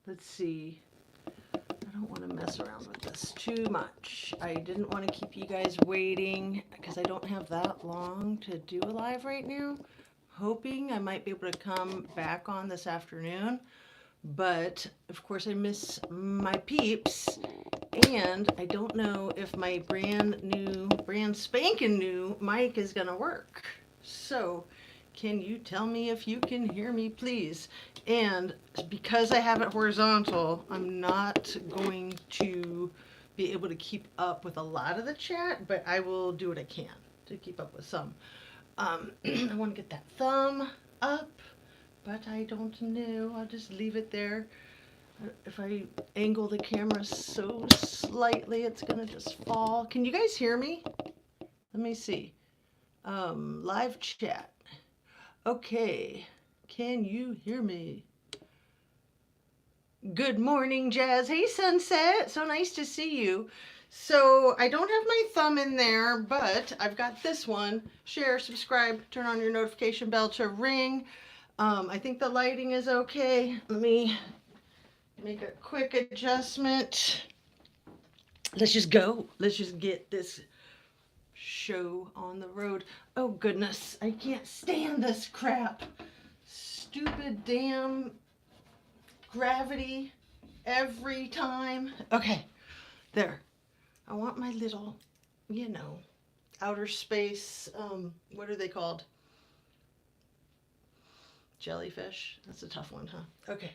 let's see. I don't want to mess around with this too much. I didn't want to keep you guys waiting because I don't have that long to do a live right now. Hoping I might be able to come back on this afternoon. But of course, I miss my peeps. And I don't know if my brand spanking new mic is going to work. So, can you tell me if you can hear me, please? And because I have it horizontal, I'm not going to be able to keep up with a lot of the chat, but I will do what I can to keep up with some. I want to get that thumb up, but I don't know. I'll just leave it there. If I angle the camera so slightly, it's gonna just fall. Can you guys hear me? Let me see. Live chat. Okay. Can you hear me? Good morning, Jazz. Hey, Sunset. So nice to see you. So I don't have my thumb in there, but I've got this one. Share, subscribe, turn on your notification bell to ring. I think the lighting is okay. Let me make a quick adjustment. Let's just go. Let's just get this show on the road. Oh, goodness. I can't stand this crap. Stupid damn gravity every time. Okay, there. I want my little, outer space, what are they called? Jellyfish? That's a tough one, huh? Okay.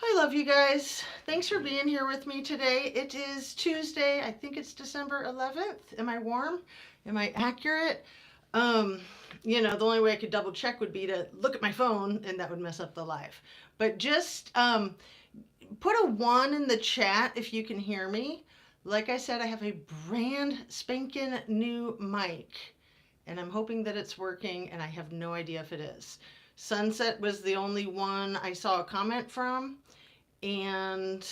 I love you guys. Thanks for being here with me today. It is Tuesday. I think it's December 11th. Am I warm? Am I accurate? The only way I could double check would be to look at my phone, and that would mess up the live. But just put a 1 in the chat if you can hear me. Like I said, I have a brand spanking new mic, and I'm hoping that it's working, and I have no idea if it is. Sunset was the only one I saw a comment from, and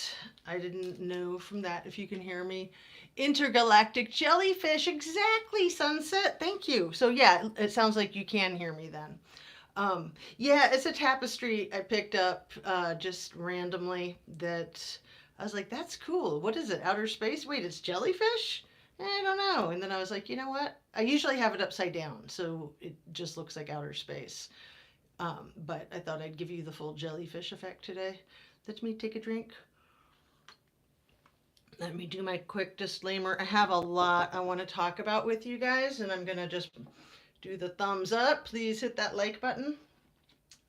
I didn't know from that if you can hear me. Intergalactic jellyfish, exactly, Sunset. Thank you. So yeah, it sounds like you can hear me then. Yeah, it's a tapestry I picked up just randomly that I was like, that's cool. What is it? Outer space? Wait, it's jellyfish? I don't know. And then I was like, you know what? I usually have it upside down, so it just looks like outer space. But I thought I'd give you the full jellyfish effect today. Let me take a drink. Let me do my quick disclaimer. I have a lot I want to talk about with you guys, and I'm going to just do the thumbs up. Please hit that like button.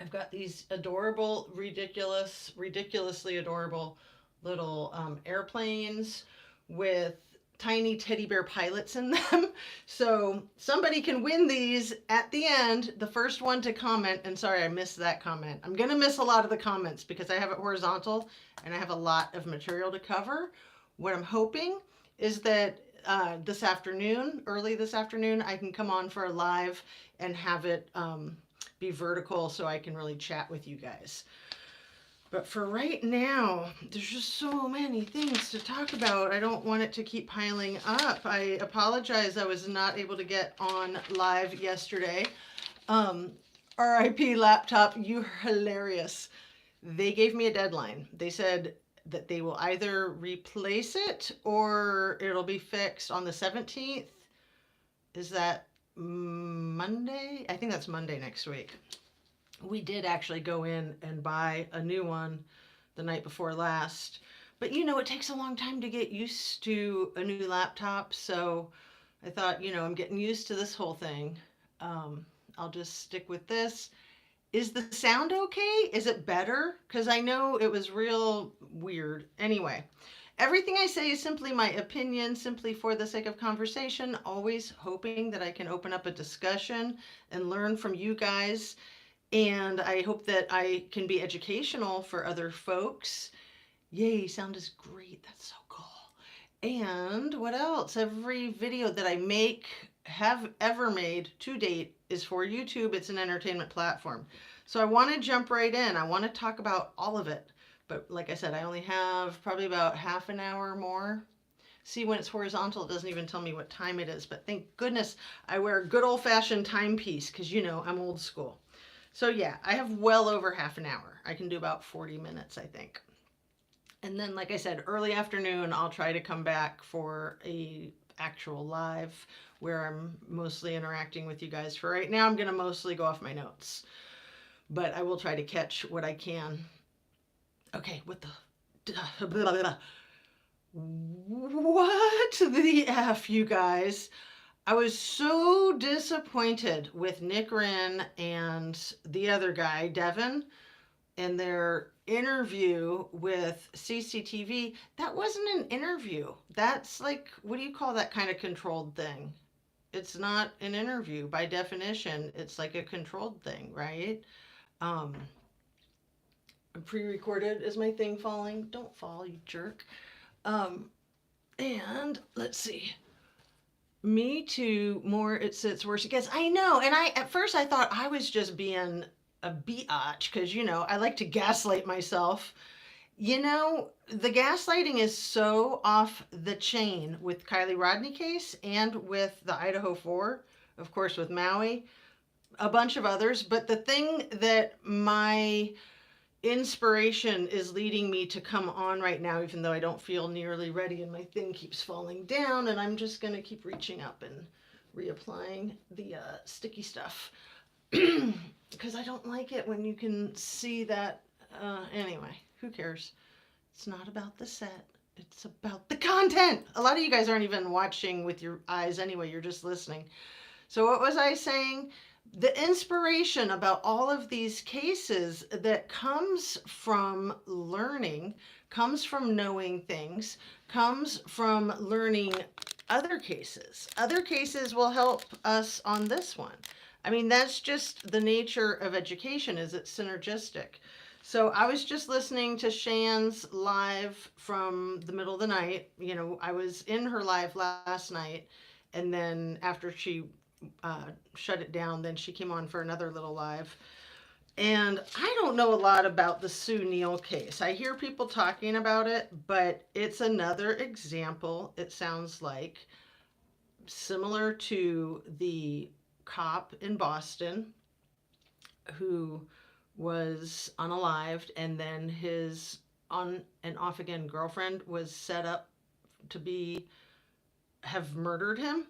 I've got these adorable, ridiculously adorable little airplanes with tiny teddy bear pilots in them. So somebody can win these at the end. The first one to comment, and sorry, I missed that comment. I'm going to miss a lot of the comments because I have it horizontal and I have a lot of material to cover. What I'm hoping is that early this afternoon, I can come on for a live and have it be vertical so I can really chat with you guys. But for right now, there's just so many things to talk about. I don't want it to keep piling up. I apologize I was not able to get on live yesterday. RIP laptop, you're hilarious. They gave me a deadline. They said that they will either replace it or it'll be fixed on the 17th. Is that Monday? I think that's Monday next week. We did actually go in and buy a new one the night before last. But it takes a long time to get used to a new laptop. So I thought, I'm getting used to this whole thing. I'll just stick with this. Is the sound okay? Is it better? Because I know it was real weird. Anyway, everything I say is simply my opinion, simply for the sake of conversation, always hoping that I can open up a discussion and learn from you guys. And I hope that I can be educational for other folks. Yay, sound is great. That's so cool. And what else? Every video that I have ever made to date is for YouTube. It's an entertainment platform. So I want to jump right in. I want to talk about all of it. But like I said, I only have probably about half an hour more. See, when it's horizontal, it doesn't even tell me what time it is. But thank goodness I wear a good old-fashioned timepiece because, I'm old school. So yeah, I have well over half an hour. I can do about 40 minutes, I think. And then, like I said, early afternoon, I'll try to come back for a actual live where I'm mostly interacting with you guys. For right now, I'm going to mostly go off my notes, but I will try to catch what I can. Okay, what the blah, blah, blah. What the F, you guys? I was so disappointed with Nick Wren and the other guy, Devin, and their interview with CCTV. That wasn't an interview. That's like, what do you call that kind of controlled thing? It's not an interview by definition. It's like a controlled thing, right? Um, Pre-recorded. Is my thing falling? Don't fall, you jerk. Um, and let's see. Me too. More it sits, worse it gets. I know. And I at first I thought I was just being a biatch because I like to gaslight myself. The gaslighting is so off the chain with Kiely Rodni case and with the Idaho 4, of course, with Maui, a bunch of others. But the thing that my inspiration is leading me to come on right now, even though I don't feel nearly ready and my thing keeps falling down, and I'm just going to keep reaching up and reapplying the sticky stuff because I don't like it when you can see that. Anyway, who cares? It's not about the set. It's about the content. A lot of you guys aren't even watching with your eyes anyway. You're just listening. So what was I saying? The inspiration about all of these cases that comes from learning, comes from knowing things, comes from learning other cases. Other cases will help us on this one. I mean, that's just the nature of education, is it's synergistic. So I was just listening to Shan's live from the middle of the night. I was in her live last night, and then after she shut it down, then she came on for another little live. And I don't know a lot about the Sue Neal case. I hear people talking about it, but it's another example, it sounds like, similar to the cop in Boston who was unalived, and then his on and off again girlfriend was set up to have murdered him.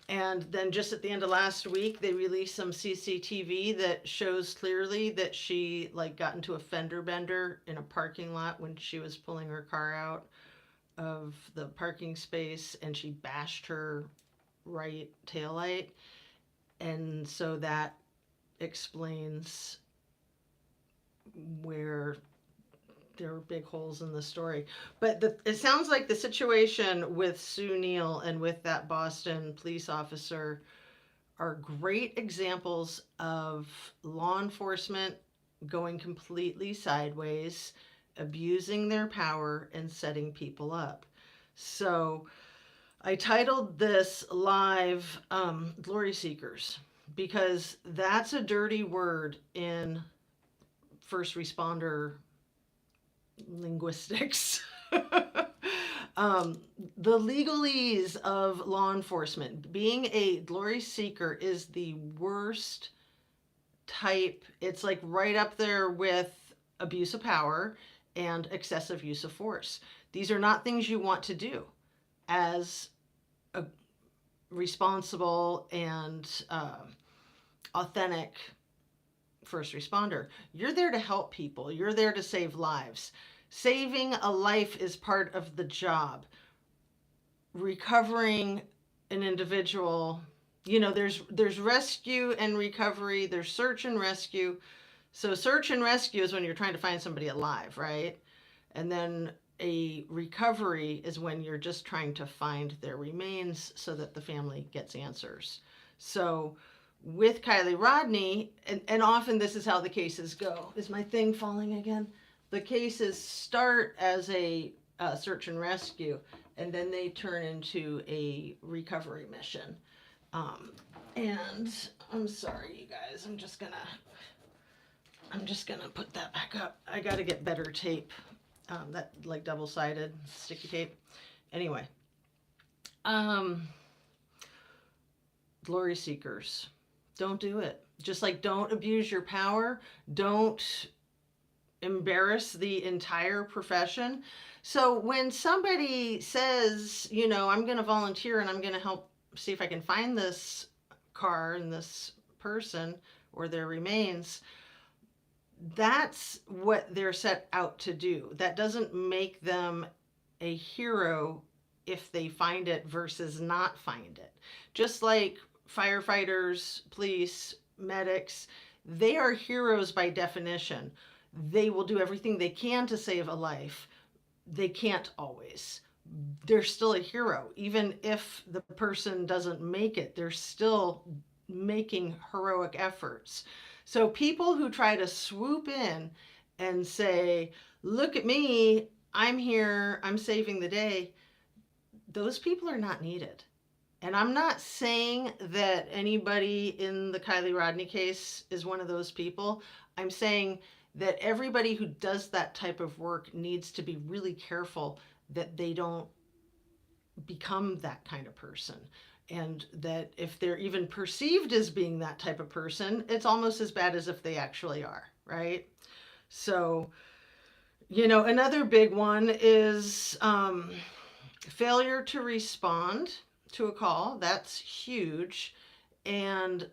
And then just at the end of last week, they released some CCTV that shows clearly that she got into a fender bender in a parking lot when she was pulling her car out of the parking space, and she bashed her right taillight. And so that explains where there are big holes in the story. But it sounds like the situation with Sue Neal and with that Boston police officer are great examples of law enforcement going completely sideways, abusing their power, and setting people up. So I titled this live Glory Seekers, because that's a dirty word in first responder linguistics. The legalese of law enforcement. Being a glory seeker is the worst type. It's like right up there with abuse of power and excessive use of force. These are not things you want to do as a responsible and authentic first responder. You're there to help people. You're there to save lives. Saving a life is part of the job. Recovering an individual, there's rescue and recovery, there's search and rescue. So search and rescue is when you're trying to find somebody alive, right? And then a recovery is when you're just trying to find their remains so that the family gets answers. So with Kiely Rodni, and often this is how the cases go. Is my thing falling again? The cases start as a search and rescue, and then they turn into a recovery mission. And I'm sorry, you guys. I'm just gonna put that back up. I gotta get better tape. That double-sided sticky tape. Anyway, glory seekers. Don't do it. Just like don't abuse your power, don't embarrass the entire profession. So when somebody says, you know, I'm going to volunteer and I'm going to help see if I can find this car and this person or their remains, that's what they're set out to do. That doesn't make them a hero if they find it versus not find it. Just like firefighters, police, medics, they are heroes by definition. They will do everything they can to save a life. They can't always. They're still a hero. Even if the person doesn't make it, they're still making heroic efforts. So people who try to swoop in and say, look at me, I'm here, I'm saving the day, those people are not needed. And I'm not saying that anybody in the Kiely Rodni case is one of those people. I'm saying that everybody who does that type of work needs to be really careful that they don't become that kind of person. And that if they're even perceived as being that type of person, it's almost as bad as if they actually are, right? So, you know, another big one is failure to respond to a call. That's huge. And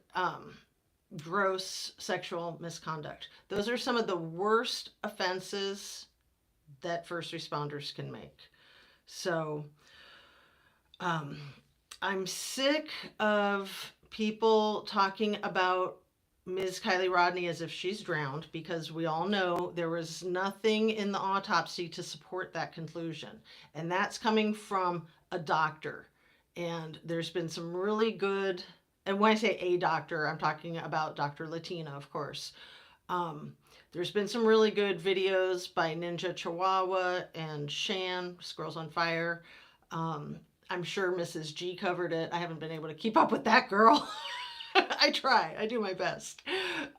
gross sexual misconduct. Those are some of the worst offenses that first responders can make. So I'm sick of people talking about Ms. Kiely Rodni as if she's drowned, because we all know there was nothing in the autopsy to support that conclusion. And that's coming from a doctor. And there's been some really good, and when I say a doctor, I'm talking about Dr. Latina, of course. There's been some really good videos by Ninja Chihuahua and Shan, Squirrels on Fire. I'm sure Mrs. G covered it. I haven't been able to keep up with that girl. I try. I do my best.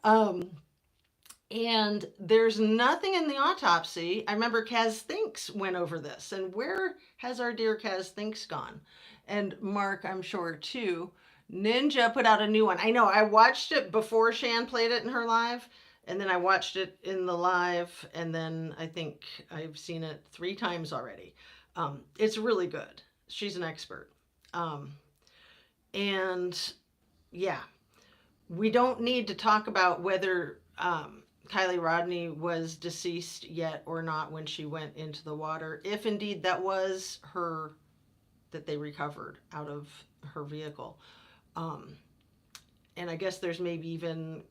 And there's nothing in the autopsy. I remember Kaz Thinks went over this. And where has our dear Kaz Thinks gone? And Mark, I'm sure, too. Ninja put out a new one. I know. I watched it before Shan played it in her live. And then I watched it in the live. And then I think I've seen it 3 times already. It's really good. She's an expert. And yeah, we don't need to talk about whether Kiely Rodni was deceased yet or not when she went into the water, if indeed that was her that they recovered out of her vehicle. And I guess there's maybe even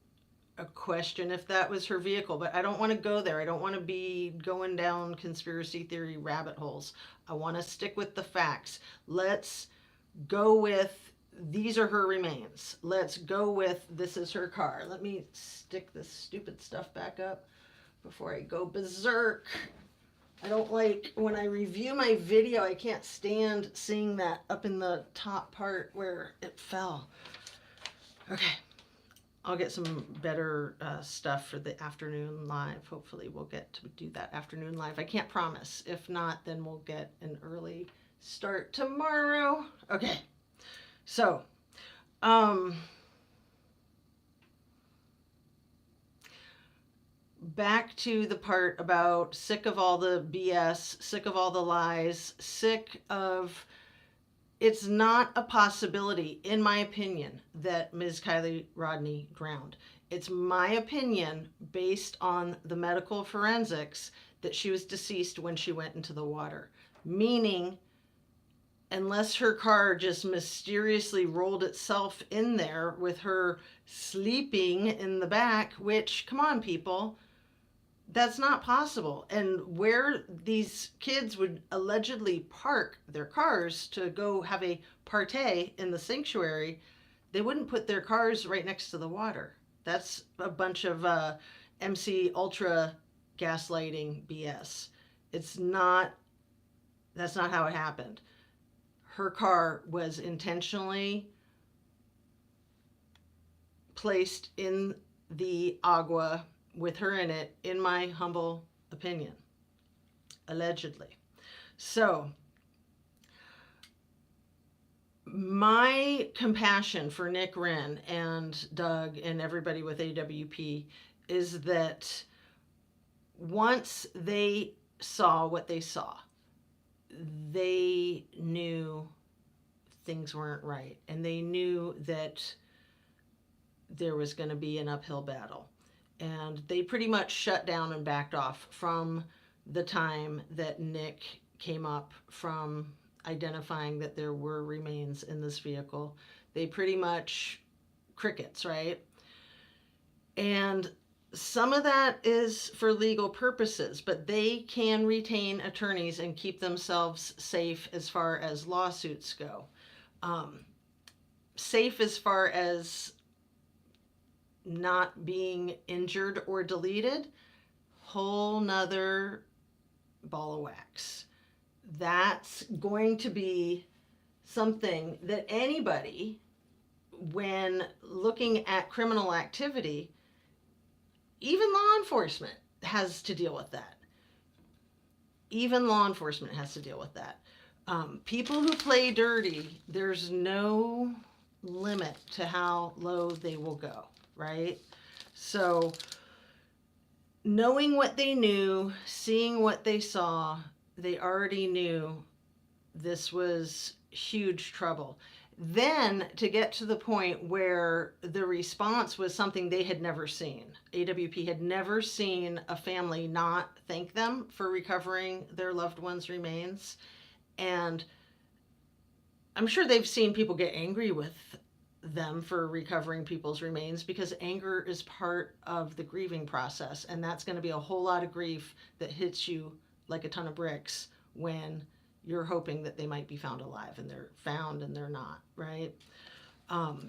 a question if that was her vehicle, but I don't want to go there. I don't want to be going down conspiracy theory rabbit holes. I want to stick with the facts. Let's go with these are her remains. Let's go with this is her car. Let me stick this stupid stuff back up before I go berserk. I don't like when I review my video, I can't stand seeing that up in the top part where it fell. Okay. I'll get some better stuff for the afternoon live. Hopefully we'll get to do that afternoon live. I can't promise. If not, then we'll get an early start tomorrow. Okay. So, back to the part about sick of all the BS, sick of all the lies, sick of... It's not a possibility, in my opinion, that Ms. Kiely Rodni drowned. It's my opinion, based on the medical forensics, that she was deceased when she went into the water. Meaning, unless her car just mysteriously rolled itself in there with her sleeping in the back, which, come on, people, that's not possible. And where these kids would allegedly park their cars to go have a party in the sanctuary, they wouldn't put their cars right next to the water. That's a bunch of MC Ultra gaslighting BS. It's not, that's not how it happened. Her car was intentionally placed in the agua with her in it, in my humble opinion, allegedly. So My compassion for Nick Wren and Doug and everybody with AWP is that once they saw what they saw, they knew things weren't right, and they knew that there was going to be an uphill battle. And they pretty much shut down and backed off from the time that Nick came up from identifying that there were remains in this vehicle. They pretty much crickets, right? And some of that is for legal purposes, but they can retain attorneys and keep themselves safe as far as lawsuits go. Um, Safe as far as not being injured or deleted, whole nother ball of wax. That's going to be something that anybody, when looking at criminal activity, even law enforcement has to deal with that. Even law enforcement has to deal with that. People who play dirty, there's no limit to how low they will go, right? So, knowing what they knew, seeing what they saw, they already knew this was huge trouble. Then to get to the point where the response was something they had never seen. AWP had never seen a family not thank them for recovering their loved one's remains. And I'm sure they've seen people get angry with them for recovering people's remains, because anger is part of the grieving process. And that's going to be a whole lot of grief that hits you like a ton of bricks when you're hoping that they might be found alive and they're found and they're not, right?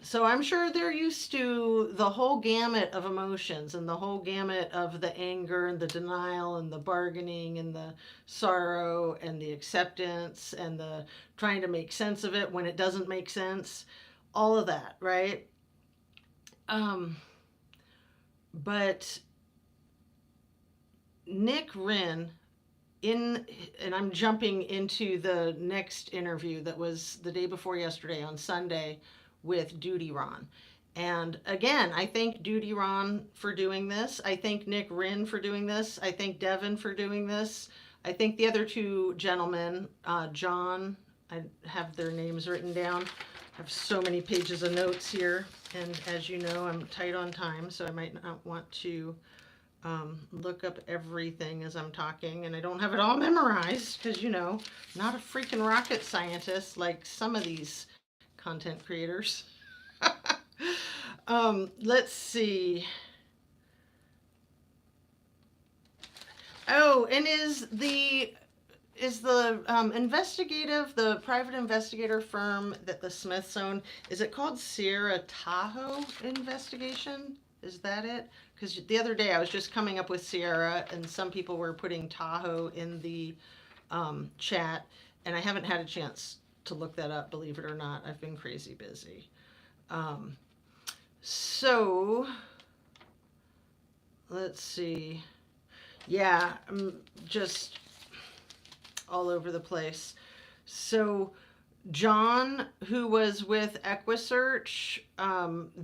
So I'm sure they're used to the whole gamut of emotions and the whole gamut of the anger and the denial and the bargaining and the sorrow and the acceptance and the trying to make sense of it when it doesn't make sense. All of that, right? But Nick Wren, and I'm jumping into the next interview that was the day before yesterday on Sunday with Duty Ron. And again, I thank Duty Ron for doing this. I thank Nick Wren for doing this. I thank Devin for doing this. I think the other two gentlemen, John, I have their names written down. I have so many pages of notes here. And as you know, I'm tight on time, so I might not want to look up everything as I'm talking, and I don't have it all memorized because, I'm not a freaking rocket scientist like some of these content creators. Let's see. Oh, and is the the private investigator firm that the Smiths own, is it called Sierra Tahoe Investigation? Is that it? Because the other day I was just coming up with Sierra, and some people were putting Tahoe in the chat, and I haven't had a chance to look that up, believe it or not. I've been crazy busy. So, let's see. Yeah, I'm just all over the place. So, John, who was with EquiSearch,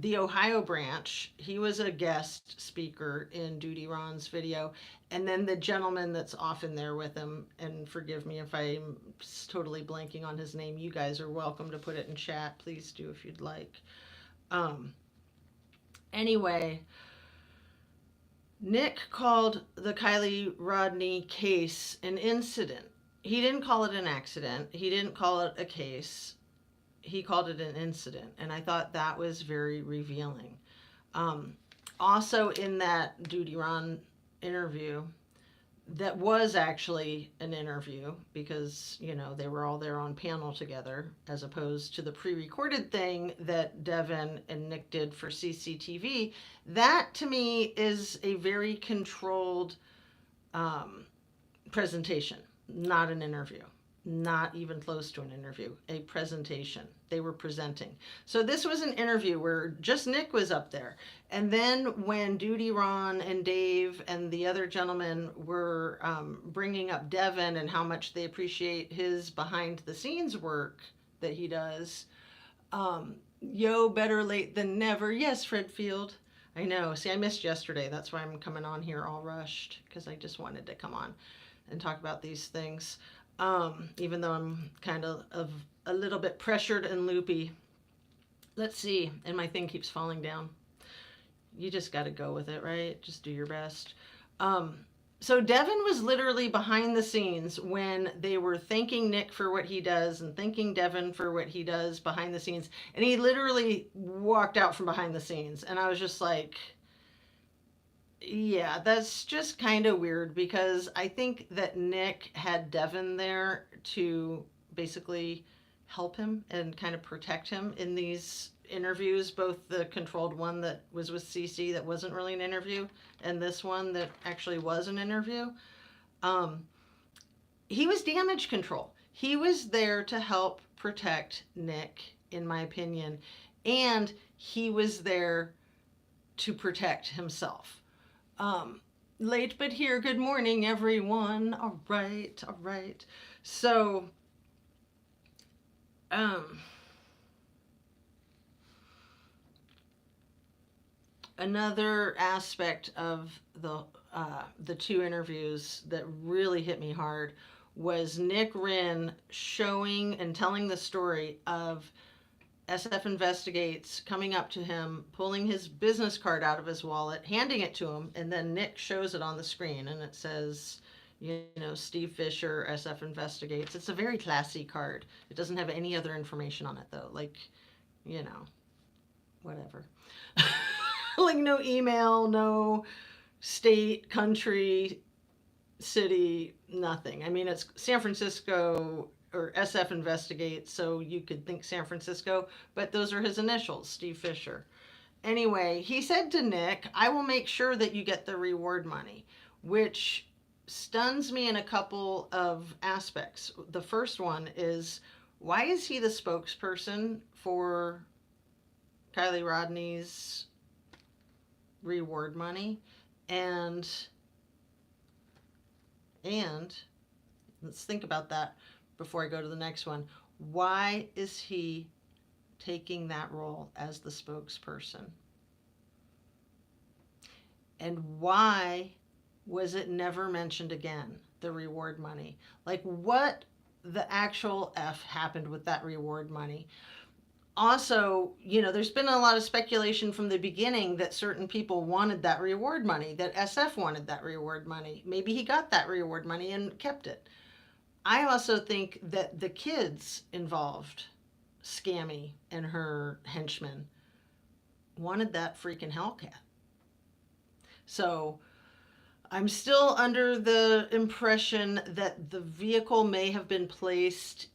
the Ohio branch, he was a guest speaker in Duty Ron's video. And then the gentleman that's often there with him, and forgive me if I'm totally blanking on his name, you guys are welcome to put it in chat. Please do if you'd like. Anyway, Nick called the Kiely Rodni case an incident. He didn't call it an accident. He didn't call it a case. He called it an incident. And I thought that was very revealing. Also in that Duty Ron interview, that was actually an interview because, they were all there on panel together, as opposed to the pre-recorded thing that Devin and Nick did for CCTV. That, to me, is a very controlled presentation, not an interview. Not even close to an interview, a presentation. They were presenting. So this was an interview where just Nick was up there. And then when Duty Ron and Dave and the other gentlemen were bringing up Devin and how much they appreciate his behind the scenes work that he does, Yo, better late than never. Yes, Fred Field. I know. See, I missed yesterday. That's why I'm coming on here all rushed because I just wanted to come on and talk about these things. Even though I'm kind of a little bit pressured and loopy. Let's see. And my thing keeps falling down. You just got to go with it, right? Just do your best. Um, so Devin was literally behind the scenes when they were thanking Nick for what he does and thanking Devin for what he does behind the scenes. And he literally walked out from behind the scenes. And I was just like, yeah, that's just kind of weird because I think that Nick had Devin there to basically help him and kind of protect him in these interviews, both the controlled one that was with CC that wasn't really an interview and this one that actually was an interview. Um, he was damage control. He was there to help protect Nick, in my opinion, and he was there to protect himself. Um, Late but here. Good morning, everyone. All right, all right. So, um, another aspect of the two interviews that really hit me hard was Nick Wren showing and telling the story of SF Investigates coming up to him, pulling his business card out of his wallet, handing it to him, and then Nick shows it on the screen and it says, you know, Steve Fisher, SF Investigates. It's a very classy card. It doesn't have any other information on it though, like, you know, whatever. Like no email, no state, country, city, nothing. I mean, it's San Francisco or SF Investigates, so you could think San Francisco, but those are his initials, Steve Fisher. Anyway, he said to Nick, I will make sure that you get the reward money, which stuns me in a couple of aspects. The first one is, why is he the spokesperson for Kiely Rodney's reward money? And let's think about that before I go to the next one. Why is he taking that role as the spokesperson? And why was it never mentioned again, the reward money? Like, what the actual F happened with that reward money? Also, you know, there's been a lot of speculation from the beginning that certain people wanted that reward money, that SF wanted that reward money. Maybe he got that reward money and kept it. I also think that the kids involved, Scammy and her henchmen, wanted that freaking Hellcat. So I'm still under the impression that the vehicle may have been placed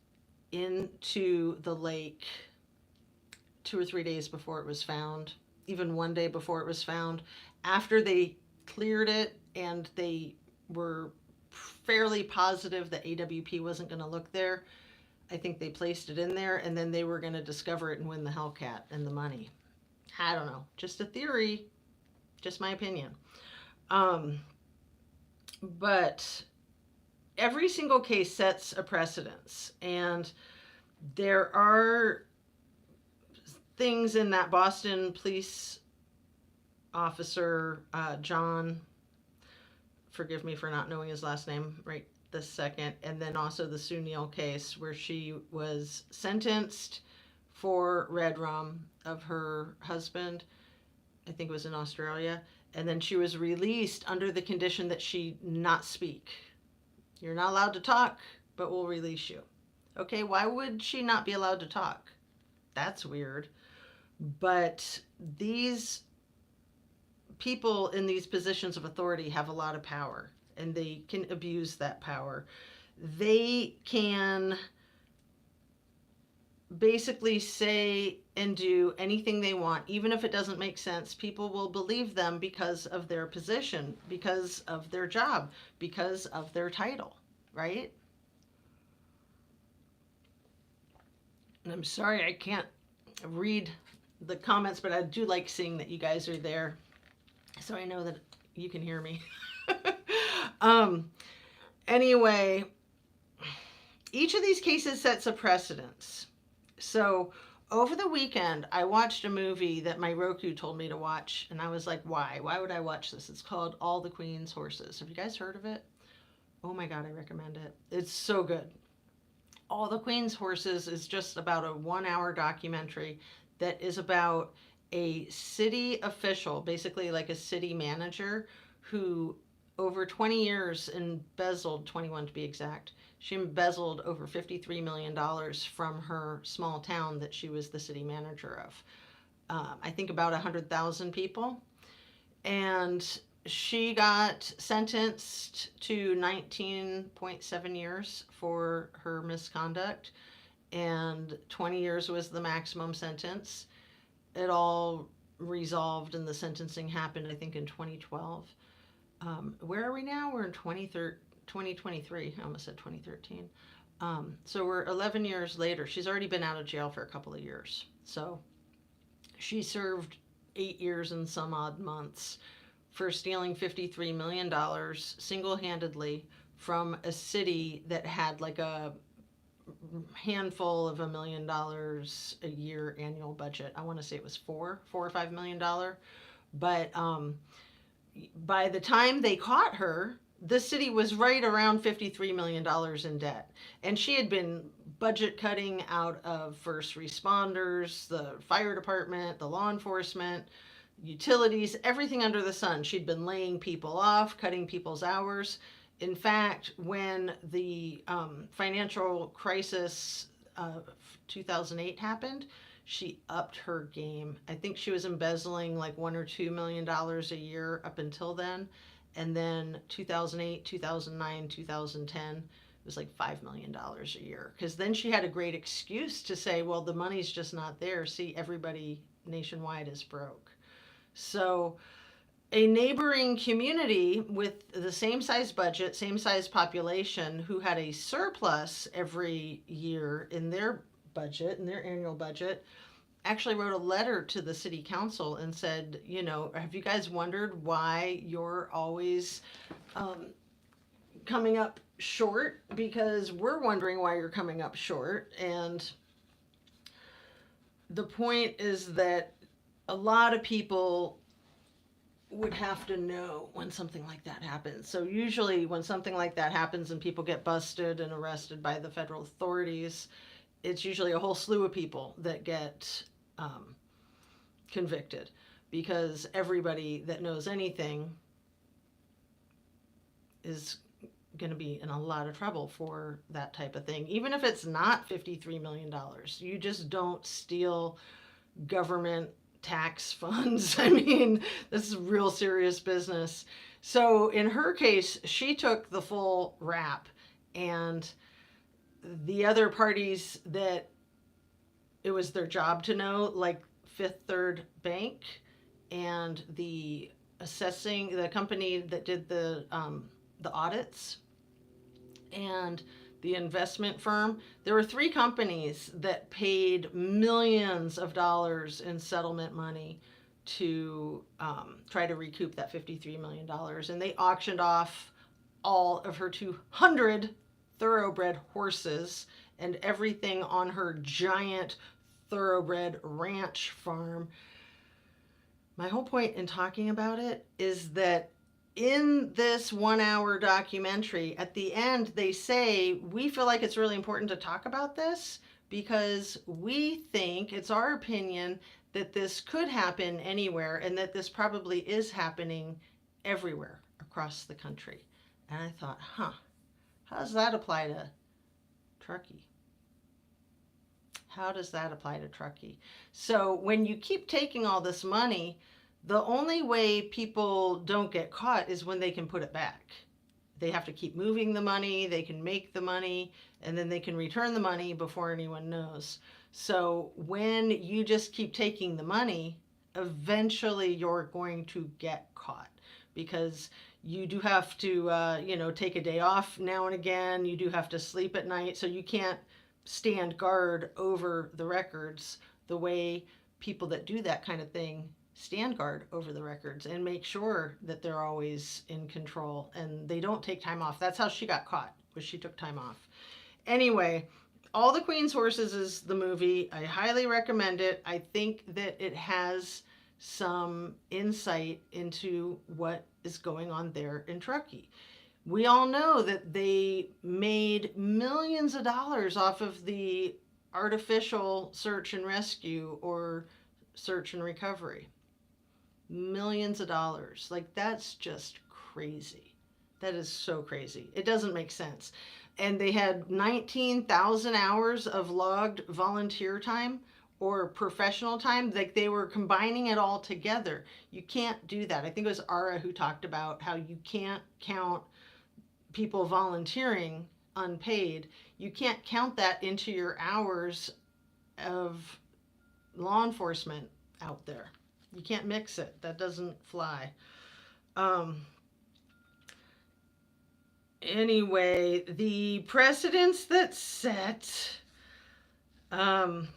into the lake 2 or 3 days before it was found, even one day before it was found, after they cleared it and they were fairly positive that AWP wasn't going to look there. I think they placed it in there and then they were going to discover it and win the Hellcat and the money. I don't know. Just a theory. Just my opinion. But every single case sets a precedence. And there are things in that Boston police officer, John, forgive me for not knowing his last name right this second, and then also the Sue Neal case where she was sentenced for red rum of her husband, I think it was in Australia, and then she was released under the condition that she not speak. You're not allowed to talk, but we'll release you. Okay, why would she not be allowed to talk? That's weird. But these people in these positions of authority have a lot of power and they can abuse that power. They can basically say and do anything they want, even if it doesn't make sense. People will believe them because of their position, because of their job, because of their title, right? And I'm sorry I can't read the comments, but I do like seeing that you guys are there, so I know that you can hear me. Anyway, each of these cases sets a precedence. So over the weekend, I watched a movie that my Roku told me to watch, and I was like, why? Why would I watch this? It's called All the Queen's Horses. Have you guys heard of it? Oh my God, I recommend it. It's so good. All the Queen's Horses is just about a 1 hour documentary that is about a city official, basically like a city manager, who over 20 years embezzled, 21 to be exact, she embezzled over $53 million from her small town that she was the city manager of. I think about 100,000 people. And she got sentenced to 19.7 years for her misconduct, and 20 years was the maximum sentence. It all resolved, and the sentencing happened, I think, in 2012. Where are we now? We're in 2023. I almost said 2013. So we're 11 years later. She's already been out of jail for a couple of years. So she served 8 years and some odd months for stealing $53 million single-handedly from a city that had like a handful of $1 million a year annual budget. I want to say it was $4 or $5 million. But by the time they caught her, the city was right around $53 million in debt. And she had been budget cutting out of first responders, the fire department, the law enforcement, utilities, everything under the sun. She'd been laying people off, cutting people's hours. In fact, when the financial crisis of 2008 happened, she upped her game. I think she was embezzling like $1 or $2 million a year up until then. And then 2008, 2009, 2010, it was like $5 million a year. Because then she had a great excuse to say, well, the money's just not there. See, everybody nationwide is broke. So a neighboring community with the same size budget, same size population, who had a surplus every year in their budget, in their annual budget, actually wrote a letter to the city council and said, you know, have you guys wondered why you're always coming up short? Because we're wondering why you're coming up short. And the point is that a lot of people would have to know when something like that happens. So usually when something like that happens and people get busted and arrested by the federal authorities, it's usually a whole slew of people that get convicted, because everybody that knows anything is going to be in a lot of trouble for that type of thing. Even if it's not $53 million, you just don't steal government tax funds. I mean, this is real serious business. So in her case, she took the full rap, and the other parties that it was their job to know, like Fifth Third Bank and the company that did the audits, and the investment firm. There were 3 companies that paid millions of dollars in settlement money to try to recoup that $53 million. And they auctioned off all of her 200 thoroughbred horses and everything on her giant thoroughbred ranch farm. My whole point in talking about it is that in this 1 hour documentary, at the end, they say, we feel like it's really important to talk about this because we think, it's our opinion, that this could happen anywhere and that this probably is happening everywhere across the country. And I thought, how does that apply to Truckee? How does that apply to Truckee? So when you keep taking all this money, the only way people don't get caught is when they can put it back. They have to keep moving the money, they can make the money, and then they can return the money before anyone knows. So when you just keep taking the money, eventually you're going to get caught, because you do have to, take a day off now and again. You do have to sleep at night, so you can't stand guard over the records the way people that do that kind of thing stand guard over the records and make sure that they're always in control and they don't take time off. That's how she got caught, was she took time off. Anyway, All the Queen's Horses is the movie. I highly recommend it. I think that it has some insight into what is going on there in Truckee. We all know that they made millions of dollars off of the artificial search and rescue or search and recovery. Millions of dollars. Like, that's just crazy. That is so crazy. It doesn't make sense. And they had 19,000 hours of logged volunteer time or professional time. Like, they were combining it all together. You can't do that. I think it was Ara who talked about how you can't count people volunteering unpaid. You can't count that into your hours of law enforcement out there. You can't mix it. That doesn't fly. Anyway, the precedents that set, lying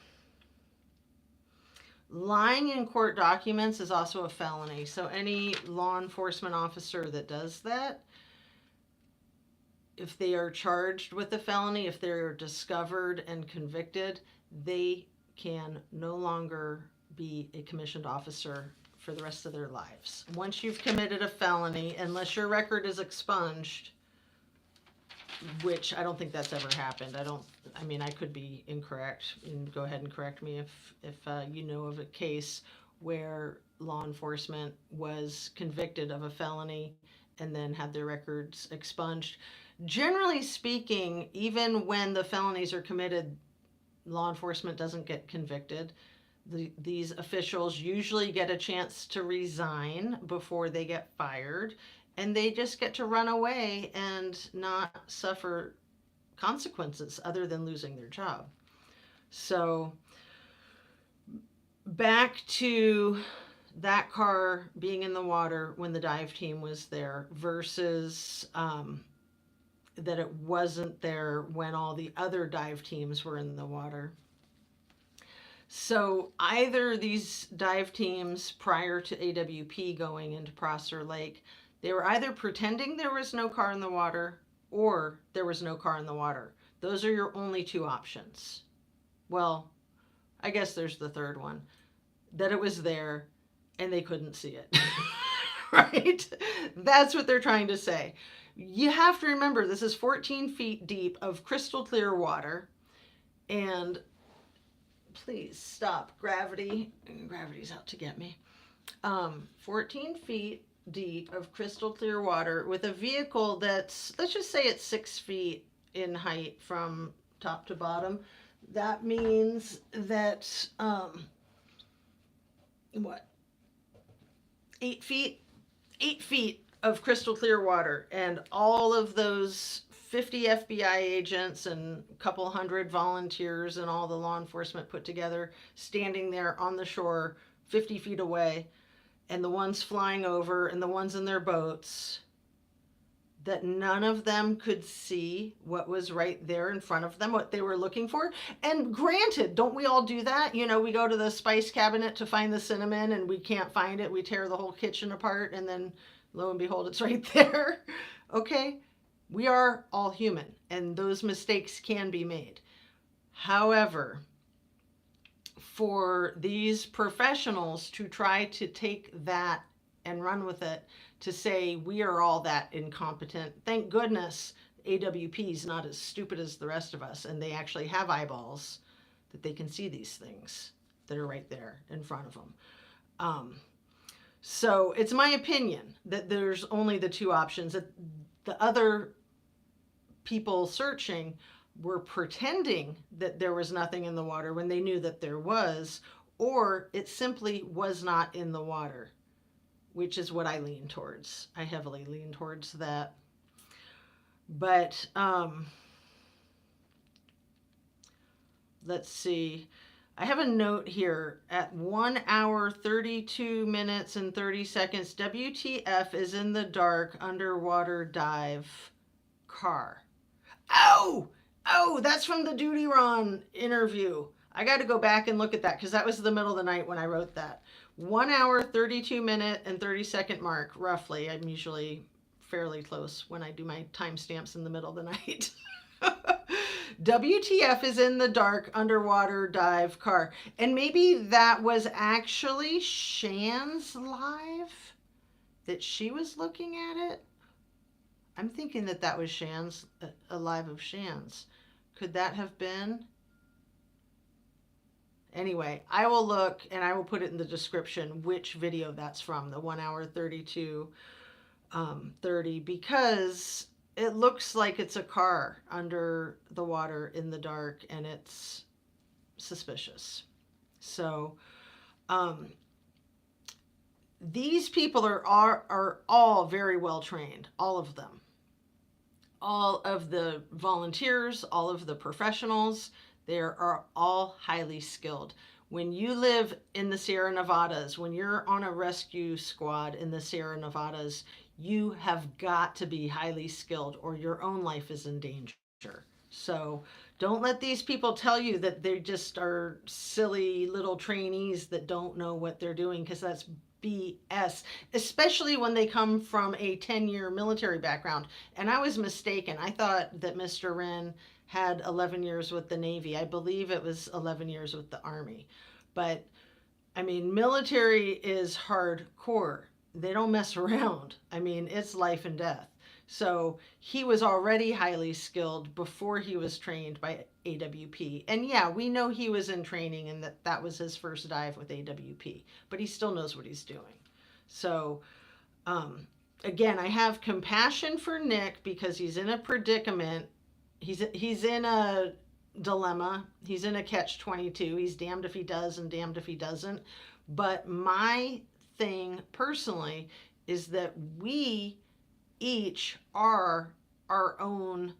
in court documents is also a felony. So any law enforcement officer that does that, if they are charged with a felony, if they're discovered and convicted, they can no longer be a commissioned officer for the rest of their lives. Once you've committed a felony, unless your record is expunged, which I don't think that's ever happened. I mean, I could be incorrect, and go ahead and correct me if you know of a case where law enforcement was convicted of a felony and then had their records expunged. Generally speaking, even when the felonies are committed, law enforcement doesn't get convicted. These officials usually get a chance to resign before they get fired, and they just get to run away and not suffer consequences other than losing their job. So back to that car being in the water when the dive team was there versus that it wasn't there when all the other dive teams were in the water. So either these dive teams prior to AWP going into Prosser Lake, they were either pretending there was no car in the water or there was no car in the water. Those are your only two options. Well, I guess there's the third one, that it was there and they couldn't see it. Right? That's what they're trying to say. You have to remember, this is 14 feet deep of crystal clear water. And please stop, gravity. Gravity's out to get me. 14 feet deep of crystal clear water with a vehicle that's, let's just say it's 6 feet in height from top to bottom. That means that, 8 feet? 8 feet of crystal clear water, and all of those 50 FBI agents and a couple hundred volunteers and all the law enforcement put together standing there on the shore 50 feet away, and the ones flying over and the ones in their boats, that none of them could see what was right there in front of them, what they were looking for. And granted, don't we all do that? You know, we go to the spice cabinet to find the cinnamon and we can't find it. We tear the whole kitchen apart and then lo and behold, it's right there. Okay, we are all human and those mistakes can be made. However, for these professionals to try to take that and run with it, to say we are all that incompetent, thank goodness AWP is not as stupid as the rest of us, and they actually have eyeballs that they can see these things that are right there in front of them. So it's my opinion that there's only the two options, that the other people searching were pretending that there was nothing in the water when they knew that there was, or it simply was not in the water, which is what I lean towards. I heavily lean towards that. But let's see. I have a note here. At 1 hour, 32 minutes, and 30 seconds, WTF is in the dark underwater dive car. Oh! Oh, that's from the Duty Ron interview. I got to go back and look at that because that was the middle of the night when I wrote that. 1 hour, 32 minute, and 30 second mark, roughly. I'm usually fairly close when I do my timestamps in the middle of the night. WTF is in the dark underwater dive car. And maybe that was actually Shan's live that she was looking at it. I'm thinking that that was Shan's, a live of Shan's. Could that have been? Anyway, I will look and I will put it in the description which video that's from, the 1 hour 32 30, because it looks like it's a car under the water in the dark and it's suspicious. So, these people are all very well trained, all of them. All of the volunteers, all of the professionals, they are all highly skilled. When you live in the Sierra Nevadas, when you're on a rescue squad in the Sierra Nevadas, you have got to be highly skilled or your own life is in danger. So don't let these people tell you that they just are silly little trainees that don't know what they're doing, because that's BS, especially when they come from a 10-year military background. And I was mistaken. I thought that Mr. Wren had 11 years with the Navy. I believe it was 11 years with the Army. But I mean, military is hardcore. They don't mess around. I mean, it's life and death. So he was already highly skilled before he was trained by AWP. And yeah, we know he was in training and that was his first dive with AWP, but he still knows what he's doing. So, again, I have compassion for Nick because he's in a predicament. He's in a dilemma. He's in a catch-22. He's damned if he does and damned if he doesn't. But my thing personally is that we each are our own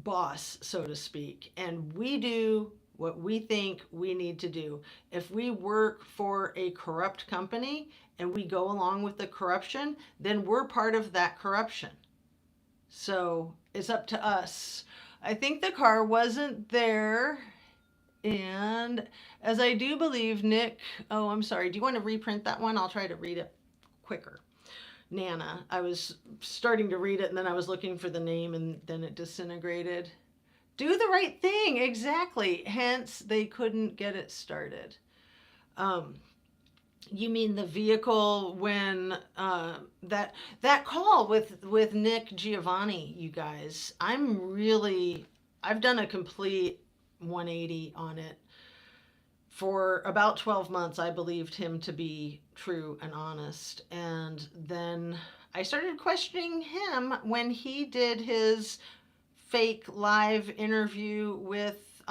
boss, so to speak, and we do what we think we need to do. If we work for a corrupt company and we go along with the corruption, then we're part of that corruption. So it's up to us. I think the car wasn't there. And as I do believe Nick, oh, I'm sorry. Do you want to reprint that one? I'll try to read it quicker. Nana. I was starting to read it and then I was looking for the name and then it disintegrated. Do the right thing. Exactly. Hence, they couldn't get it started. You mean the vehicle when that call with Nick Giovanni, you guys. I've done a complete 180 on it. For about 12 months, I believed him to be true and honest. And then I started questioning him when he did his fake live interview with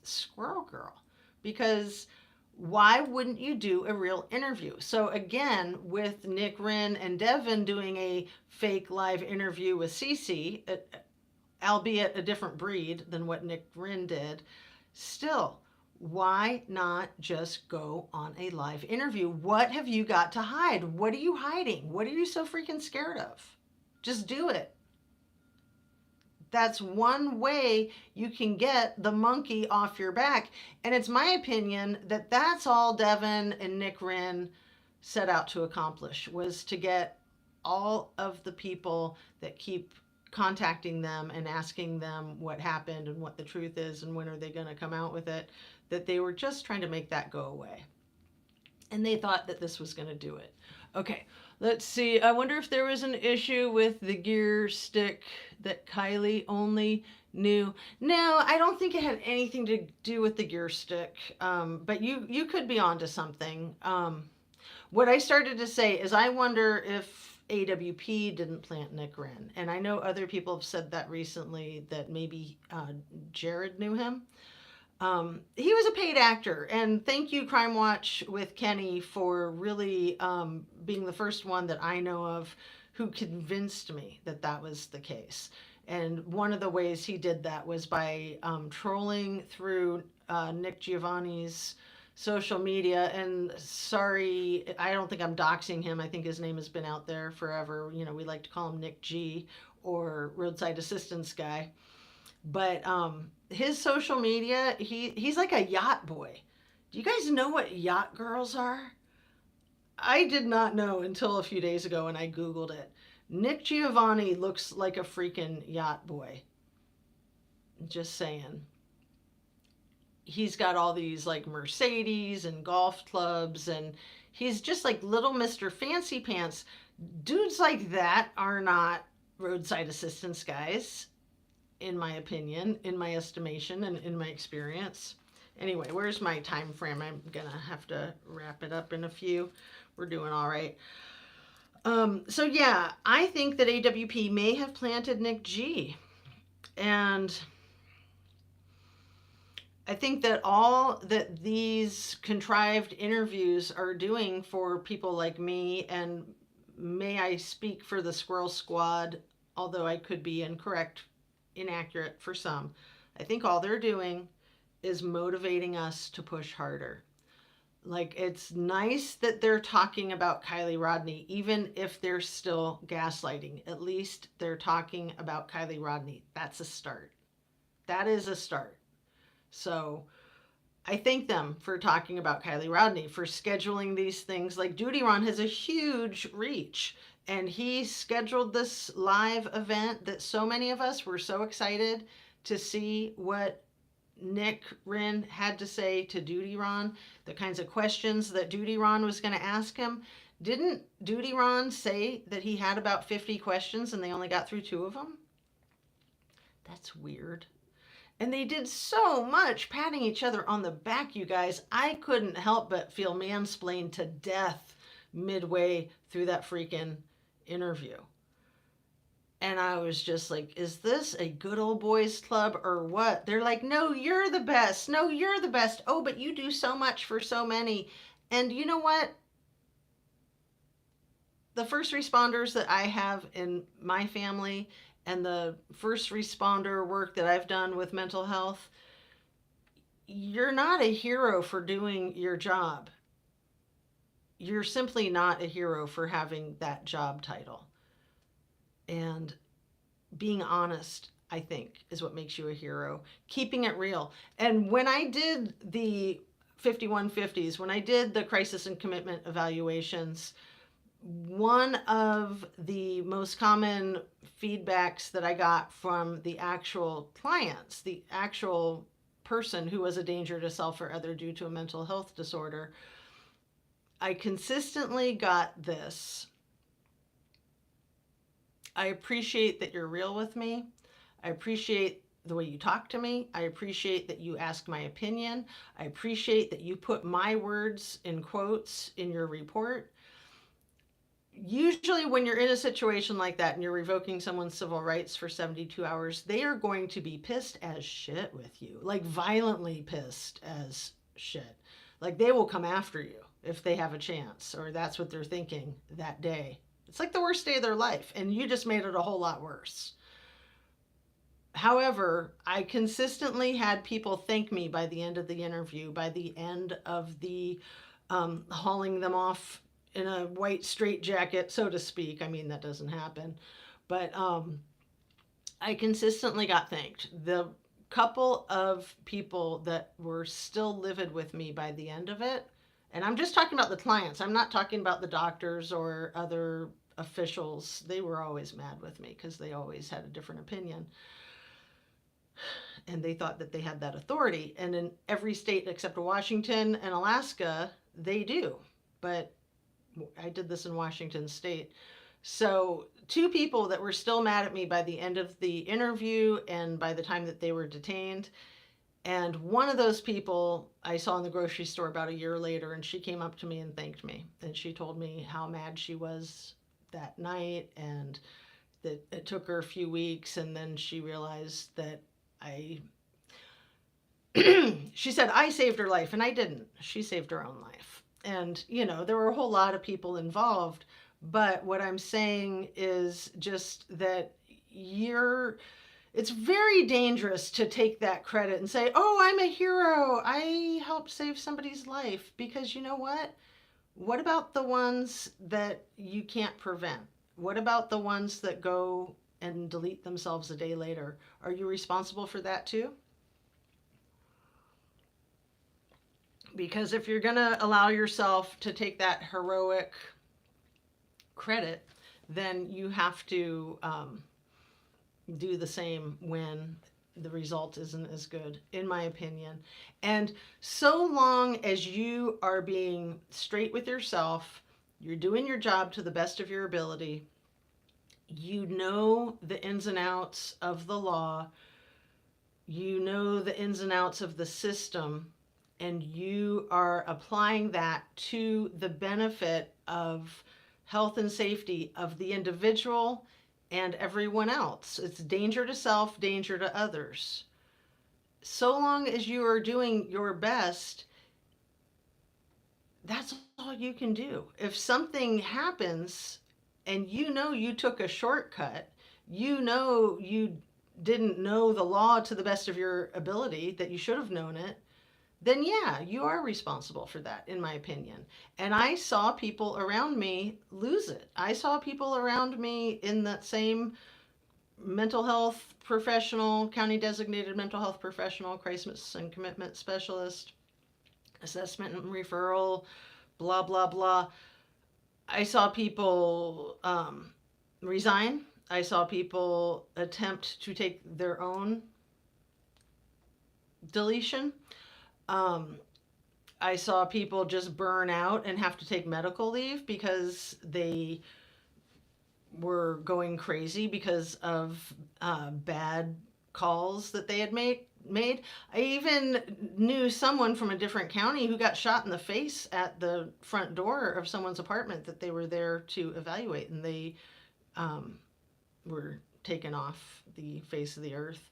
Squirrel Girl. Because why wouldn't you do a real interview? So again, with Nick Wren and Devin doing a fake live interview with Cece, albeit a different breed than what Nick Wren did, still, why not just go on a live interview? What have you got to hide? What are you hiding? What are you so freaking scared of? Just do it. That's one way you can get the monkey off your back. And it's my opinion that that's all Devin and Nick Wren set out to accomplish, was to get all of the people that keep contacting them and asking them what happened and what the truth is and when are they going to come out with it, that they were just trying to make that go away. And they thought that this was going to do it. Okay, let's see. I wonder if there was an issue with the gear stick that Kiely only knew. No, I don't think it had anything to do with the gear stick. But you could be onto something. What I started to say is I wonder if AWP didn't plant Nick Wren. And I know other people have said that recently, that maybe Jared knew him. He was a paid actor, and thank you, Crime Watch with Kenny, for really being the first one that I know of who convinced me that that was the case. And one of the ways he did that was by trolling through Nick Giovanni's social media. And sorry, I don't think I'm doxing him. I think his name has been out there forever. You know, we like to call him Nick G, or roadside assistance guy. But his social media, he's like a yacht boy. Do you guys know what yacht girls are? I did not know until a few days ago when I Googled it. Nick Giovanni looks like a freaking yacht boy. Just saying. He's got all these like Mercedes and golf clubs, and he's just like little Mr. Fancy Pants. Dudes like that are not roadside assistance guys, in my opinion, in my estimation, and in my experience. Anyway, where's my time frame? I'm gonna have to wrap it up in a few. We're doing all right. So yeah, I think that AWP may have planted Nick G. And I think that all that these contrived interviews are doing for people like me, and may I speak for the Squirrel Squad, although I could be incorrect, inaccurate for some, I think all they're doing is motivating us to push harder. Like, it's nice that they're talking about Kiely Rodni, even if they're still gaslighting. At least they're talking about Kiely Rodni. That's a start. That is a start. So I thank them for talking about Kiely Rodni, for scheduling these things. Like, Duty Ron has a huge reach, and he scheduled this live event that so many of us were so excited to see what Nick Wren had to say to Duty Ron, the kinds of questions that Duty Ron was going to ask him. Didn't Duty Ron say that he had about 50 questions and they only got through 2 of them? That's weird. And they did so much patting each other on the back, you guys. I couldn't help but feel mansplained to death midway through that freaking interview. And I was just like, is this a good old boys club or what? They're like, no, you're the best. No, you're the best. Oh, but you do so much for so many. And you know what? The first responders that I have in my family and the first responder work that I've done with mental health, you're not a hero for doing your job. You're simply not a hero for having that job title. And being honest, I think, is what makes you a hero. Keeping it real. And when I did the 5150s, when I did the crisis and commitment evaluations, one of the most common feedbacks that I got from the actual clients, the actual person who was a danger to self or other due to a mental health disorder, I consistently got this: I appreciate that you're real with me. I appreciate the way you talk to me. I appreciate that you ask my opinion. I appreciate that you put my words in quotes in your report. Usually when you're in a situation like that and you're revoking someone's civil rights for 72 hours, they are going to be pissed as shit with you, like violently pissed as shit. Like, they will come after you if they have a chance, or that's what they're thinking that day. It's like the worst day of their life, and you just made it a whole lot worse. However, I consistently had people thank me by the end of the interview, by the end of the hauling them off in a white straitjacket, so to speak. I mean, that doesn't happen. But I consistently got thanked. The couple of people that were still livid with me by the end of it, and I'm just talking about the clients, I'm not talking about the doctors or other officials. They were always mad with me because they always had a different opinion. And they thought that they had that authority. And in every state except Washington and Alaska, they do. But I did this in Washington state. So 2 people that were still mad at me by the end of the interview and by the time that they were detained. And one of those people I saw in the grocery store about a year later, and she came up to me and thanked me. And she told me how mad she was that night, and that it took her a few weeks, and then she realized that she said I saved her life, and I didn't. She saved her own life. And, there were a whole lot of people involved. But what I'm saying is just that it's very dangerous to take that credit and say, oh, I'm a hero. I helped save somebody's life. Because you know what? What about the ones that you can't prevent? What about the ones that go and delete themselves a day later? Are you responsible for that too? Because if you're going to allow yourself to take that heroic credit, then you have to do the same when the result isn't as good, in my opinion. And so long as you are being straight with yourself, you're doing your job to the best of your ability, you know the ins and outs of the law, you know the ins and outs of the system, and you are applying that to the benefit of health and safety of the individual and everyone else. It's danger to self, danger to others. So long as you are doing your best, that's all you can do. If something happens and you know you took a shortcut, you know you didn't know the law to the best of your ability, that you should have known it, then yeah, you are responsible for that, in my opinion. And I saw people around me lose it. I saw people around me in that same mental health professional, county designated mental health professional, crisis and commitment specialist, assessment and referral, blah, blah, blah. I saw people resign. I saw people attempt to take their own deletion. Um, I saw people just burn out and have to take medical leave because they were going crazy because of bad calls that they had made. I even knew someone from a different county who got shot in the face at the front door of someone's apartment that they were there to evaluate, and they um, were taken off the face of the earth.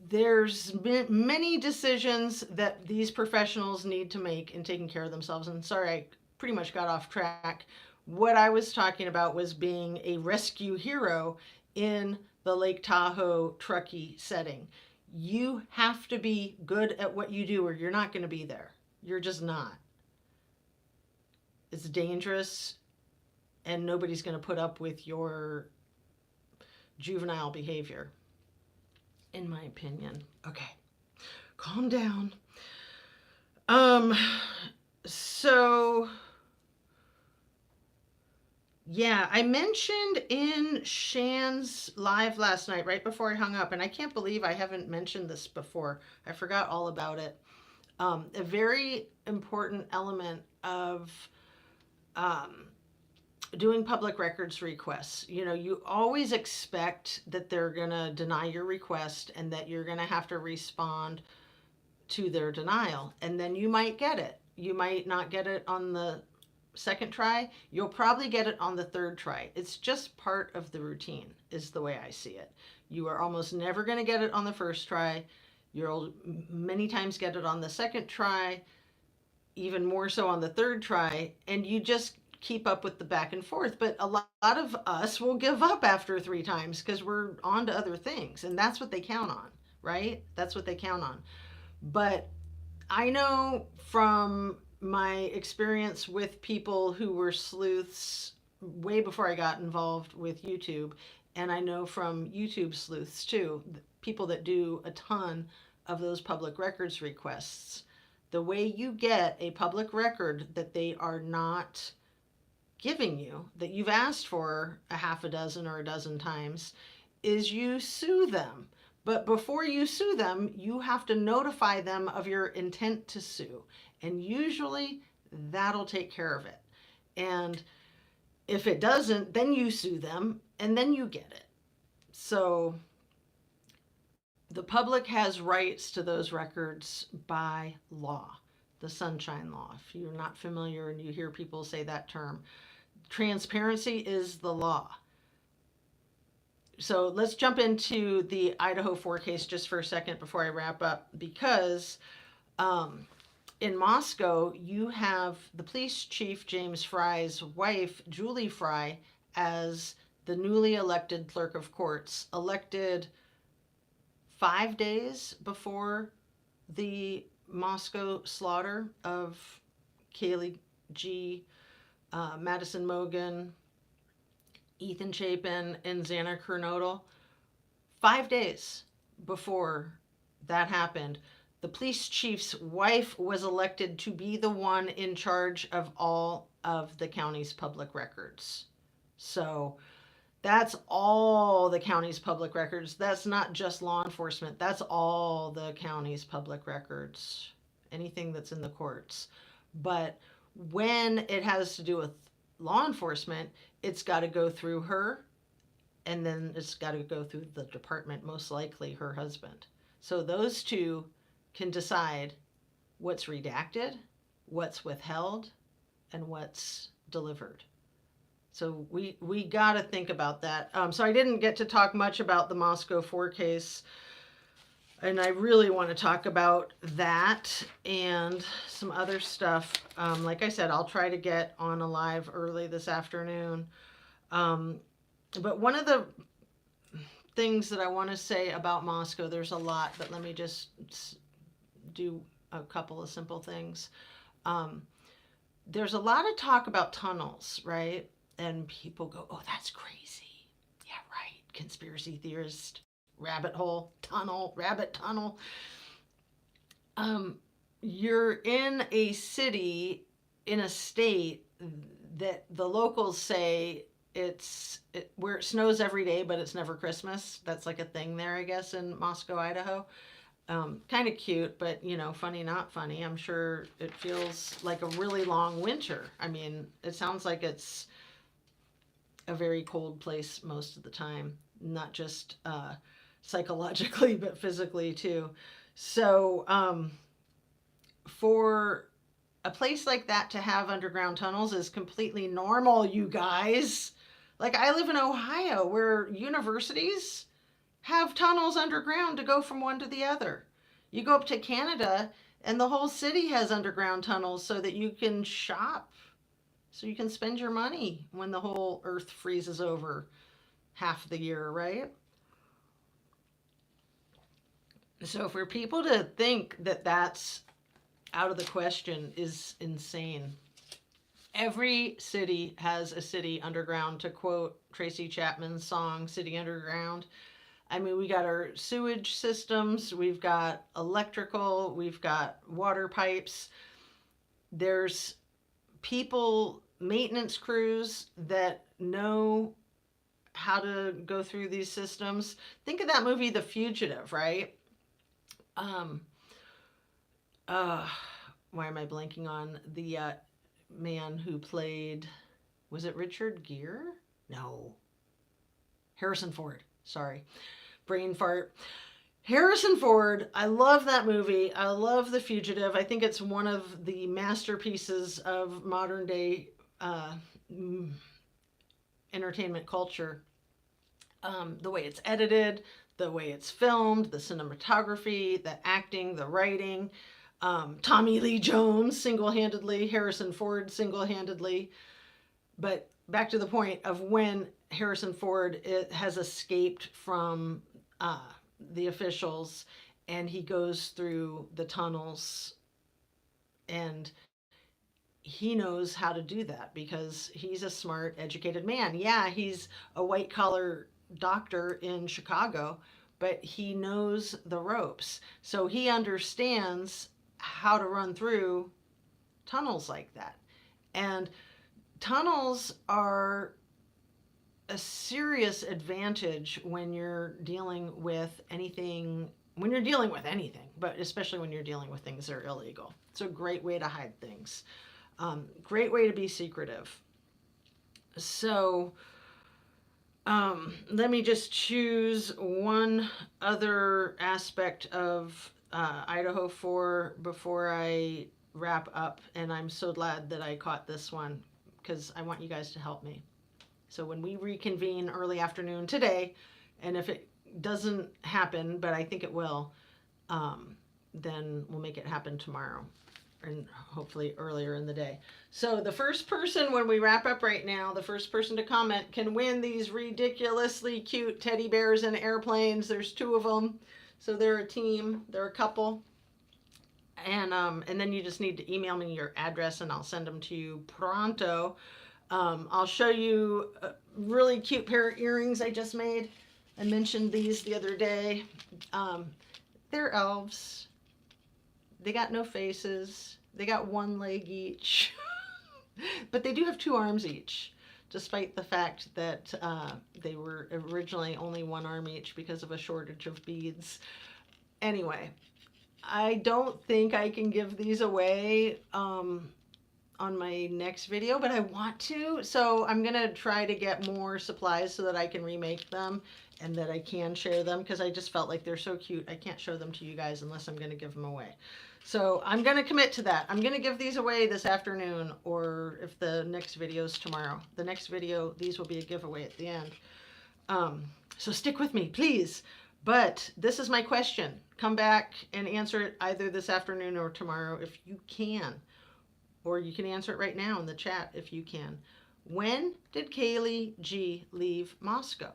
There's been many decisions that these professionals need to make in taking care of themselves. And sorry, I pretty much got off track. What I was talking about was being a rescue hero in the Lake Tahoe Truckee setting. You have to be good at what you do or you're not going to be there. You're just not. It's dangerous, and nobody's going to put up with your juvenile behavior, in my opinion. Okay, calm down. So yeah, I mentioned in Shan's live last night, right before I hung up, and I can't believe I haven't mentioned this before. I forgot all about it. A very important element of um, doing public records requests. You know, you always expect that they're going to deny your request and that you're going to have to respond to their denial. And then you might get it. You might not get it on the second try. You'll probably get it on the third try. It's just part of the routine, is the way I see it. You are almost never going to get it on the first try. You'll many times get it on the second try, even more so on the third try, and you just keep up with the back and forth. But a lot of us will give up after 3 times because we're on to other things, and that's what they count on, right? That's what they count on. But I know from my experience with people who were sleuths way before I got involved with YouTube, and I know from YouTube sleuths too, people that do a ton of those public records requests. The way you get a public record that they are not giving you, that you've asked for a half a dozen or a dozen times, is you sue them. But before you sue them, you have to notify them of your intent to sue. And usually that'll take care of it. And if it doesn't, then you sue them and then you get it. So the public has rights to those records by law, the Sunshine Law. If you're not familiar and you hear people say that term, transparency is the law. So let's jump into the Idaho 4 case just for a second before I wrap up, because in Moscow, you have the police chief, James Fry's wife, Julie Fry, as the newly elected clerk of courts, elected 5 days before the Moscow slaughter of Kiely G, Madison Mogen, Ethan Chapin, and Xana Kernodle. 5 days before that happened, the police chief's wife was elected to be the one in charge of all of the county's public records. So That's all the county's public records. That's not just law enforcement. That's all the county's public records. Anything that's in the courts. But when it has to do with law enforcement, it's got to go through her, and then it's got to go through the department, most likely her husband. So those two can decide what's redacted, what's withheld, and what's delivered. So we got to think about that. So I didn't get to talk much about the Moscow 4 case, and I really want to talk about that and some other stuff. Like I said, I'll try to get on a live early this afternoon. But one of the things that I want to say about Moscow, there's a lot, but let me just do a couple of simple things. There's a lot of talk about tunnels, right? And people go, oh, that's crazy. Yeah, right. Conspiracy theorist, rabbit hole, tunnel, rabbit tunnel. You're in a city, in a state that the locals say where it snows every day, but it's never Christmas. That's like a thing there, I guess, in Moscow, Idaho. Kind of cute, but funny, not funny. I'm sure it feels like a really long winter. I mean, it sounds like it's a very cold place most of the time, not just psychologically, but physically too. So, for a place like that to have underground tunnels is completely normal, you guys. Like, I live in Ohio, where universities have tunnels underground to go from one to the other. You go up to Canada, and the whole city has underground tunnels so that you can shop, so you can spend your money when the whole earth freezes over half the year, right? So for people to think that that's out of the question is insane. Every city has a city underground, to quote Tracy Chapman's song, City Underground. I mean, we got our sewage systems, we've got electrical, we've got water pipes. There's people, maintenance crews that know how to go through these systems. Think of that movie, The Fugitive, right? Um, uh, why am I blanking on the man who played, was it Richard Gere? No. Harrison Ford. Sorry. Brain fart. Harrison Ford, I love that movie. I love The Fugitive. I think it's one of the masterpieces of modern day entertainment culture. The way it's edited, the way it's filmed, the cinematography, the acting, the writing. Tommy Lee Jones single-handedly, Harrison Ford single-handedly. But back to the point of when Harrison Ford has escaped from the officials, and he goes through the tunnels, and he knows how to do that because he's a smart, educated man. Yeah, he's a white collar doctor in Chicago, but he knows the ropes. So he understands how to run through tunnels like that. And tunnels are a serious advantage when you're dealing with anything, but especially when you're dealing with things that are illegal. It's a great way to hide things. Great way to be secretive. So let me just choose one other aspect of Idaho 4 before I wrap up. And I'm so glad that I caught this one because I want you guys to help me. So when we reconvene early afternoon today, and if it doesn't happen, but I think it will, then we'll make it happen tomorrow and hopefully earlier in the day. So the first person, when we wrap up right now, the first person to comment can win these ridiculously cute teddy bears and airplanes. There's 2 of them. So they're a team, they're a couple. And then you just need to email me your address and I'll send them to you pronto. I'll show you a really cute pair of earrings I just made. I mentioned these the other day. They're elves. They got no faces. They got 1 leg each. But they do have 2 arms each. despite the fact that they were originally only one arm each because of a shortage of beads. Anyway, I don't think I can give these away on my next video, but I want to. So I'm going to try to get more supplies so that I can remake them and that I can share them, because I just felt like they're so cute. I can't show them to you guys unless I'm going to give them away. So I'm going to commit to that. I'm going to give these away this afternoon, or if the next video is tomorrow. The next video, these will be a giveaway at the end. So stick with me, please. But this is my question. Come back and answer it either this afternoon or tomorrow if you can. Or you can answer it right now in the chat if you can. When did Kiely G leave Moscow?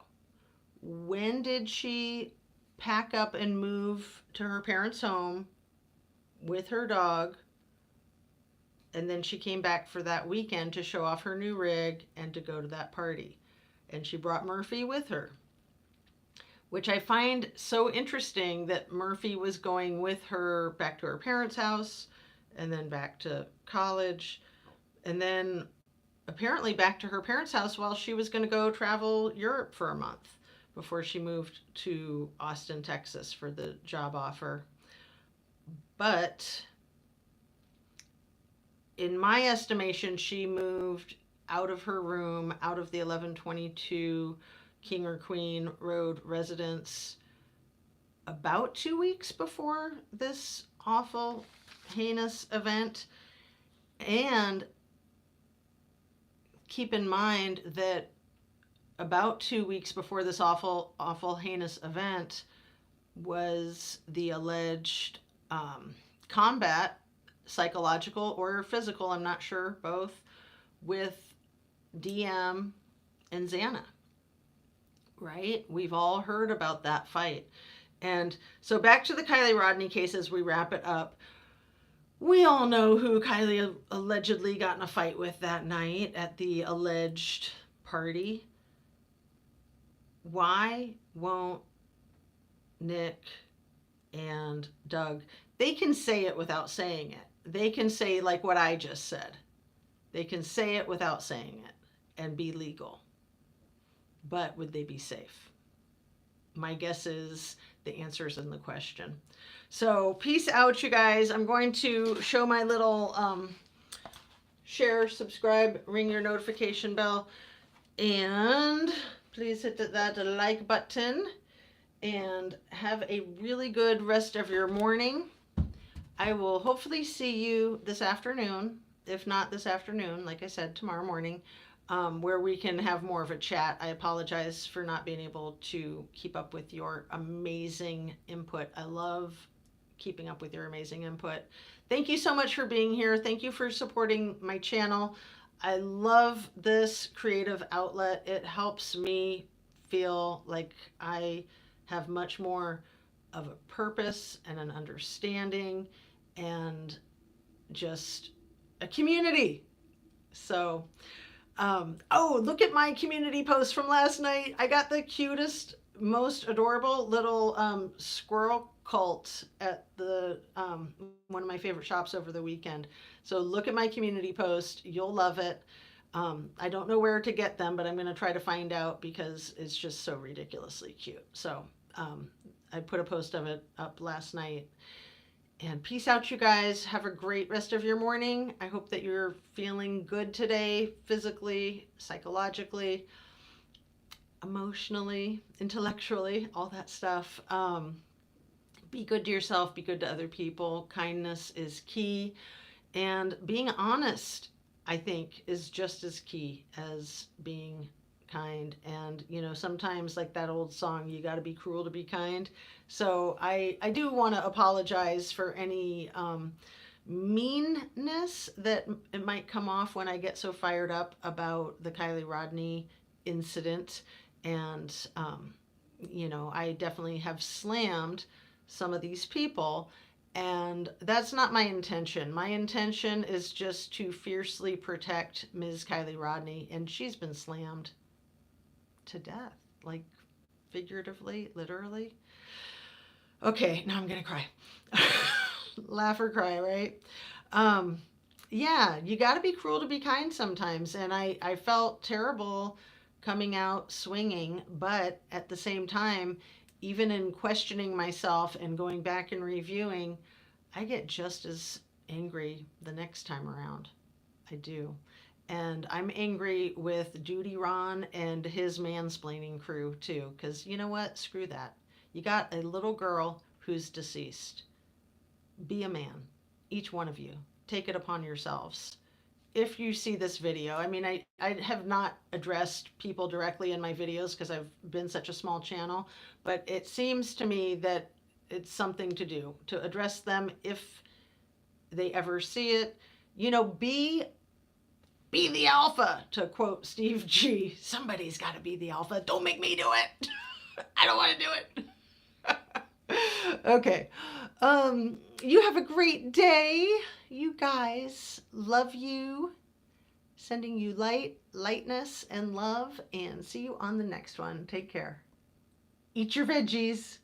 When did she pack up and move to her parents' home with her dog? And then she came back for that weekend to show off her new rig and to go to that party. And she brought Murphy with her, which I find so interesting that Murphy was going with her back to her parents' house and then back to college, and then apparently back to her parents' house while she was going to go travel Europe for a month before she moved to Austin, Texas for the job offer. But in my estimation, she moved out of her room, out of the 1122 King or Queen Road residence about 2 weeks before this awful, heinous event. And keep in mind that about 2 weeks before this awful, heinous event was the alleged combat, psychological or physical, I'm not sure, both, with DM and Xana, right? We've all heard about that fight. And so back to the Kiely Rodni case as we wrap it up. We all know who Kiely allegedly got in a fight with that night at the alleged party. Why won't Nick and Doug, they can say it without saying it. They can say like what I just said. They can say it without saying it and be legal. But would they be safe? My guess is the answer is in the question. So peace out, you guys. I'm going to show my little share, subscribe, ring your notification bell, and please hit that like button, and have a really good rest of your morning. I will hopefully see you this afternoon. If not this afternoon, like I said, tomorrow morning, where we can have more of a chat. I apologize for not being able to keep up with your amazing input. I love keeping up with your amazing input. Thank you so much for being here. Thank you for supporting my channel. I love this creative outlet. It helps me feel like I have much more of a purpose and an understanding and just a community. So, oh, look at my community post from last night. I got the cutest, most adorable little squirrel cult at the one of my favorite shops over the weekend. So look at my community post. You'll love it. I don't know where to get them, but I'm going to try to find out because it's just so ridiculously cute. So I put a post of it up last night. And peace out, you guys. Have a great rest of your morning. I hope that you're feeling good today, physically, psychologically, emotionally, intellectually, all that stuff. Be good to yourself, be good to other people. Kindness is key. And being honest, I think, is just as key as being kind. And, you know, sometimes like that old song, you got to be cruel to be kind. So I do want to apologize for any meanness that it might come off when I get so fired up about the Kiely Rodni incident. And, you know, I definitely have slammed some of these people, and that's not my intention. My intention is just to fiercely protect Ms. Kiely Rodni, and she's been slammed to death, like figuratively, literally. Okay, now I'm gonna cry. Laugh or cry, right? Yeah, you got to be cruel to be kind sometimes. And I felt terrible coming out swinging, but at the same time, even in questioning myself and going back and reviewing, I get just as angry the next time around. I do. And I'm angry with Duty Ron and his mansplaining crew too, because you know what? Screw that. You got a little girl who's deceased. Be a man, each one of you. Take it upon yourselves. If you see this video, I mean, I have not addressed people directly in my videos because I've been such a small channel, but it seems to me that it's something to do to address them if they ever see it. You know, be the alpha, to quote Steve G. Somebody's got to be the alpha. Don't make me do it. I don't want to do it. Okay. You have a great day, you guys. Love you. Sending you light, lightness, and love, and see you on the next one. Take care. Eat your veggies.